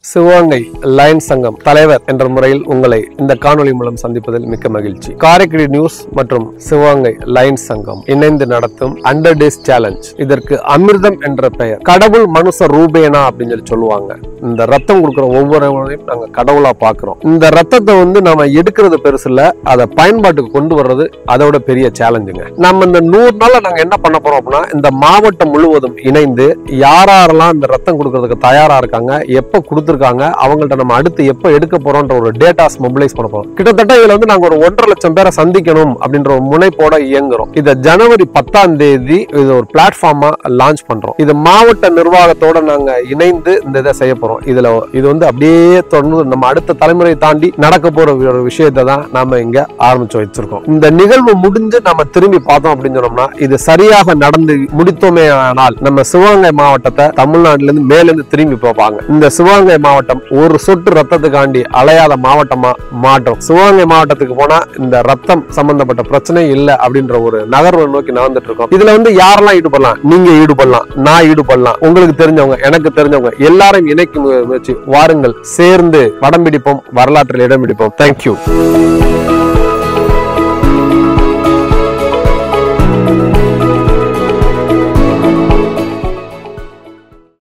Sivaganga Lions சங்கம் தலைவர் என்ற முறையில் உங்களை இந்த காணொலி மூலம் சந்திப்பதில் மிக்க மகிழ்ச்சி. காரைக்குடி நியூஸ் மற்றும் சிவகங்கை லயன்ஸ் சங்கம் இணைந்து நடத்தும் 100 Days சேலஞ்ச். இதற்கு அமிர்தம் என்ற பெயர். கடவுள் மனுஷ ரூபேனா அப்படின்னு சொல்லுவாங்க. இந்த ரத்தம் கொடுக்கிற ஒவ்வொருவரையும் நாங்க கடவுளா பாக்குறோம். இந்த ரத்தத்தை நாம எடுக்கிறது பெருசு இல்ல, அதை பயன்பாட்டுக்கு கொண்டு வர்றது அதோட பெரிய சேலஞ்சுங்க. நம்ம இந்த 100 நாள்ல நாங்க என்ன பண்ண போறோம் அப்படின்னா, இந்த மாவட்டம் முழுவதும் இணைந்து யாரெல்லாம் இந்த ரத்தம் கொடுக்கறதுக்கு தயாரா இருக்காங்க, எப்ப கொடுத்துருக்காங்க, அவங்கள்ட்ட நம்ம அடுத்து எப்ப எடுக்க போறோம்ன்ற ஒரு டேட்டாஸ் மொபிலைஸ் பண்ண போறோம். கிட்டத்தட்ட இதுல நாங்க ஒரு 1.5 லட்சம் பேரை சந்திக்கணும் அப்படின்ற ஒரு முனைப்போட இயங்குறோம். இதை ஜனவரி 10ஆம் தேதி இது ஒரு பிளாட்ஃபார்மா லான்ச் பண்றோம். இது மாவட்ட நிர்வாகத்தோட நாங்க இணைந்து இந்த இதை செய்ய போறோம். இது அப்படியே தொடர்ந்து நம்ம அடுத்த தலைமுறை தாண்டி நடக்க போற ஒரு விஷயத்தை தான் நாம இங்க ஆரம்பிச்சு வச்சிருக்கோம். இந்த நிகழ்வு முடிஞ்சு நம்ம திரும்பி பார்த்தோம் அப்படின்னு சொன்னோம்னா, இது சரியாக நடந்து முடித்தோமே ஆனால் நம்ம சிவகங்கை மாவட்டத்தை தமிழ்நாட்டுல இருந்து மேல இருந்து திரும்பி பார்ப்பாங்க. இந்த சிவகங்கை மாவட்டம் ஒரு சொட்டு ரத்தத்துக்காண்டி அலையாத மாவட்டமா மாற்றம். சிவகங்கை மாவட்டத்துக்கு போனா இந்த ரத்தம் சம்பந்தப்பட்ட பிரச்சனை இல்ல அப்படின்ற ஒரு நகர்வை நோக்கி நடந்துட்டு இருக்கோம். இதுல யாரெல்லாம் ஈடுபடலாம்? நீங்க ஈடுபடலாம், நான் ஈடுபடலாம், உங்களுக்கு தெரிஞ்சவங்க, எனக்கு தெரிஞ்சவங்க எல்லாரும் இணைக்கும் முயற்சி. வாருங்கள், சேர்ந்து படம் பிடிப்போம், வரலாற்றில் இடம் பிடிப்போம். தேங்க்யூ.